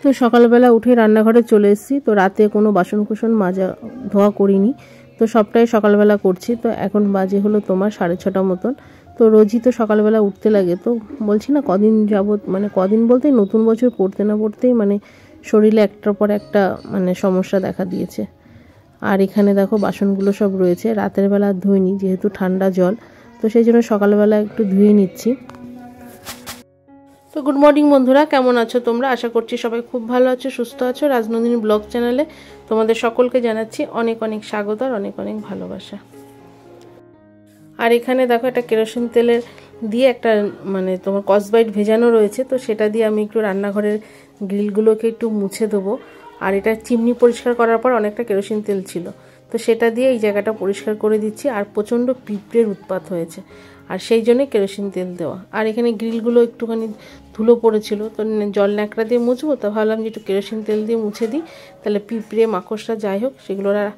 তো সকালবেলা উঠে রান্নাঘরে চলে এসেছি। তো রাতে কোনো বাসন মাজা ধোয়া করিনি, তো সবটাই সকালবেলা করছি। তো এখন বাজে হলো তোমার 6:30 মতন। তো রোজই তো সকালবেলা উঠতে লাগে। তো বলছি না কদিন যাবত, মানে কদিন বলতেই নতুন বছর পড়তে না পড়তেই মানে শরীরে একটার পর একটা মানে সমস্যা দেখা দিয়েছে। আর এখানে দেখো বাসনগুলো সব রয়েছে, রাতের বেলা ধুইনি যেহেতু ঠান্ডা জল, তো সেই জন্য সকালবেলা একটু ধুয়ে নিচ্ছি। তো গুড মর্নিং বন্ধুরা, কেমন আছো তোমরা? আশা করছি সবাই খুব ভালো আছো, সুস্থ আছো। রাজনন্দিনী ব্লগ চ্যানেলে তোমাদের সকলকে জানাচ্ছি অনেক অনেক স্বাগত আর অনেক অনেক ভালোবাসা। আর এখানে দেখো একটা কেরোসিন তেলের দিয়ে একটা মানে তোমার কসবাইট ভেজানো রয়েছে, তো সেটা দিয়ে আমি একটু রান্নাঘরের গ্রিলগুলোকে একটু মুছে দেবো। আর এটা চিমনি পরিষ্কার করার পর অনেকটা কেরোসিন তেল ছিল, তো সেটা দিয়ে এই জায়গাটা পরিষ্কার করে দিচ্ছি। আর প্রচণ্ড পিঁপড়ের উৎপাত হয়েছে, আর সেই জন্যে কেরোসিন তেল দেওয়া। আর এখানে গ্রিলগুলো একটুখানি ধুলো পড়েছিল, তো জল ন্যাকড়া দিয়ে মুছবো, তো ভাবলাম যে একটু কেরোসিন তেল দিয়ে মুছে দিই, তাহলে পিঁপড়ে মাকড়সা যাই হোক সেগুলো আর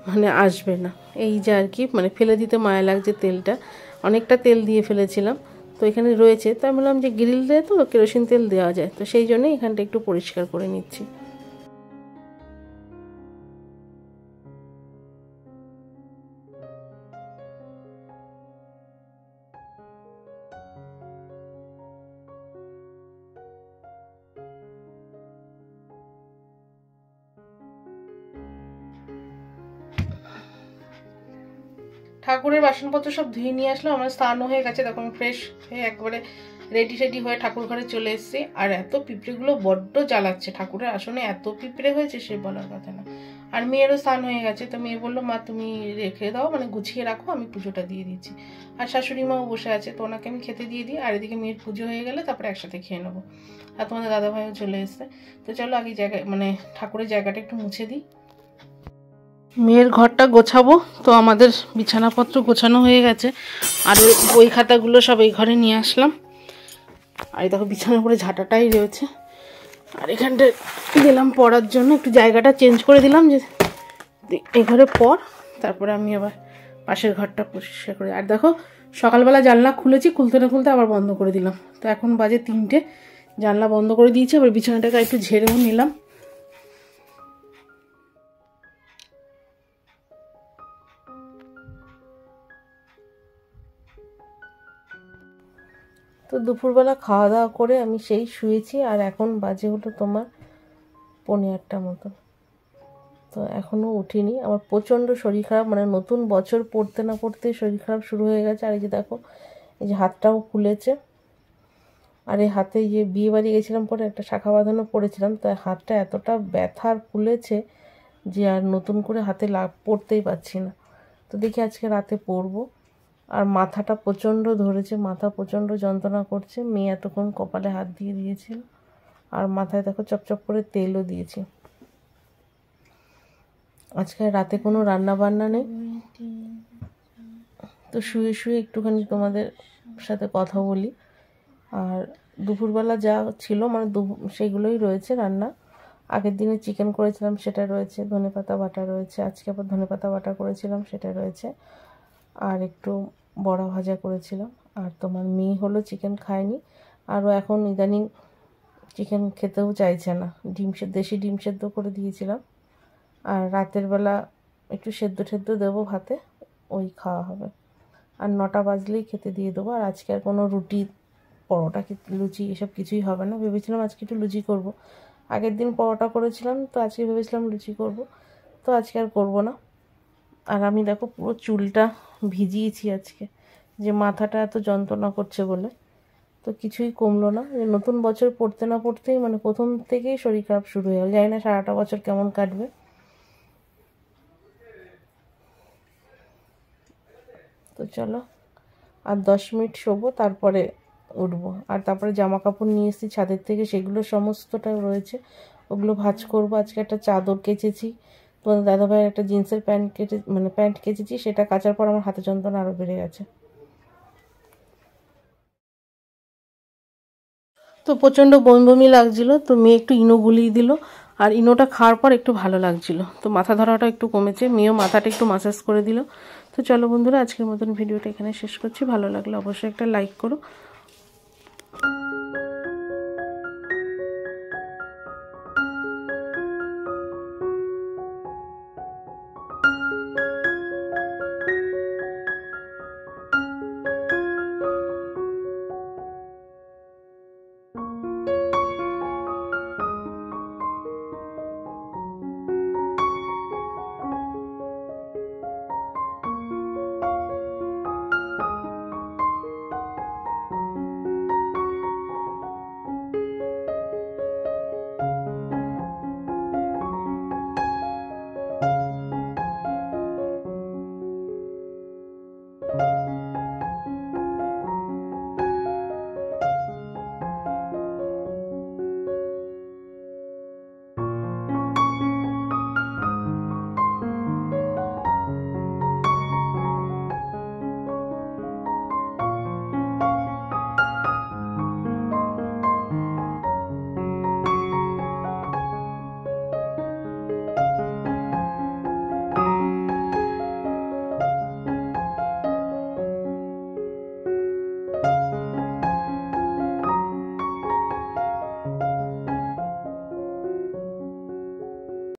মানে আসবে না। এই যে আর কি, মানে ফেলে দিতে মায়া লাগছে তেলটা, অনেকটা তেল দিয়ে ফেলেছিলাম, তো এখানে রয়েছে। তো আমি বললাম যে গ্রিল দিয়ে তো কেরোসিন তেল দেওয়া যায়, তো সেই জন্যই এখানটা একটু পরিষ্কার করে নিচ্ছি। ঠাকুরের বাসনপত্র সব ধুয়ে নিয়ে আসলাম, আমার স্নানও হয়ে গেছে, তখন ফ্রেশ হয়ে একবারে রেডি হয়ে ঠাকুর ঘরে চলে এসেছি। আর এত পিঁপড়েগুলো বড্ড জ্বালাচ্ছে, ঠাকুরের আসনে এত পিঁপড়ে হয়েছে সে বলার কথা না। আর মেয়েরও স্নান হয়ে গেছে, তো মেয়ে বললো মা তুমি রেখে দাও, মানে গুছিয়ে রাখো, আমি পুজোটা দিয়ে দিচ্ছি। আর শাশুড়ি মাও বসে আছে, তো ওনাকে আমি খেতে দিয়ে দিই, আর এদিকে মেয়ের পুজো হয়ে গেলে তারপরে একসাথে খেয়ে নেবো। আর তোমাদের দাদাভাইও চলে এসছে। তো চলো আগে জায়গায় মানে ঠাকুরের জায়গাটা একটু মুছে দিই, মেয়ের ঘরটা গোছাবো। তো আমাদের বিছানাপত্র গোছানো হয়ে গেছে, আর ওই বই খাতাগুলো সব এই ঘরে নিয়ে আসলাম। আর দেখো বিছানার উপরে ঝাঁটাটাই রয়েছে, আর এখানটা দিলাম পড়ার জন্য, একটু জায়গাটা চেঞ্জ করে দিলাম যে এই ঘরে পর, তারপরে আমি আবার পাশের ঘরটা পরিষ্কার করে। আর দেখো সকালবেলা জানলা খুলেছি, খুলতে না খুলতে আবার বন্ধ করে দিলাম। তো এখন বাজে 3টে, জানলা বন্ধ করে দিয়েছি, আবার বিছানাটাকে একটু ঝেড়েও নিলাম। তো দুপুরবেলা খাওয়া দাওয়া করে আমি সেই শুয়েছি, আর এখন বাজে হলো তোমার 8:45 মতো। তো এখনও উঠিনি, আমার প্রচণ্ড শরীর খারাপ, মানে নতুন বছর পড়তে না পড়তেই শরীর খারাপ শুরু হয়ে গেছে। আর এই যে দেখো এই যে হাতটাও ফুলেছে, আর এই হাতে যে বিয়ে বাড়ি গেছিলাম পরে একটা শাখা বাঁধানো পড়েছিলাম, তো হাতটা এতটা ব্যথার ফুলেছে যে আর নতুন করে হাতে পড়তেই পারছি না। তো দেখি আজকে রাতে পরবো। আর মাথাটা প্রচণ্ড ধরেছে, মাথা প্রচণ্ড যন্ত্রণা করছে। মেয়ে এতক্ষণ কপালে হাত দিয়ে দিয়েছিল, আর মাথায় দেখো চপচপ করে তেলও দিয়েছি। আজকে রাতে কোনো রান্না বান্না নেই, তো শুয়ে শুয়ে একটুখানি তোমাদের সাথে কথা বলি। আর দুপুরবেলা যা ছিল মানে সেগুলোই রয়েছে রান্না। আগের দিনে চিকেন করেছিলাম সেটা রয়েছে, ধনেপাতা বাটা রয়েছে, আজকে আবার ধনেপাতা বাটা করেছিলাম সেটা রয়েছে, আর একটু বড়া ভাজা করেছিলাম। আর তোমার মেয়ে হলো চিকেন খায়নি, আরও এখন ইদানিং চিকেন খেতেও চাইছে না। দেশি ডিম সেদ্ধ করে দিয়েছিলাম, আর রাতের বেলা একটু সেদ্ধ দেবো ভাতে, ওই খাওয়া হবে। আর 9টা বাজলেই খেতে দিয়ে দেবো। আর আজকে আর কোনো রুটি পরোটা লুচি এসব কিছুই হবে না। ভেবেছিলাম আজকে একটু লুচি করব, আগের দিন পরোটা করেছিলাম, তো আজকে ভেবেছিলাম লুচি করব, তো আজকে আর করবো না। আর আমি দেখো পুরো চুলটা ভিজিয়েছি আজকে, যে মাথাটা এত যন্ত্রণা করছে বলে, তো কিছুই কমলো না। যে নতুন বছর পড়তে না পড়তেই মানে প্রথম থেকেই শরীর খারাপ শুরু হয়ে গেল, জানি না সারাটা বছর কেমন কাটবে। তো চলো আর 10 মিনিট শোবো, তারপরে উঠবো। আর তারপরে জামা কাপড় নিয়ে এসেছি ছাদের থেকে, সেগুলো সমস্তটা রয়েছে, ওগুলো ভাঁজ করবো। আজকে একটা চাদর কেচেছি, তোমাদের দাদাভাইয়ের একটা জিন্সের প্যান্ট কেচেছি, সেটা কাচার পর আমার হাতে যন্ত্রণা আরও বেড়ে গেছে। তো প্রচণ্ড বমি লাগছিল, তো মেয়ে একটু ইনো গুলিয়ে দিল, আর ইনোটা খাওয়ার পর একটু ভালো লাগছিল, তো মাথা ধরাটা একটু কমেছে, মেয়েও মাথাটা একটু মাসাজ করে দিল। তো চলো বন্ধুরা, আজকের মতন ভিডিওটা এখানে শেষ করছি। ভালো লাগলে অবশ্যই একটা লাইক করো,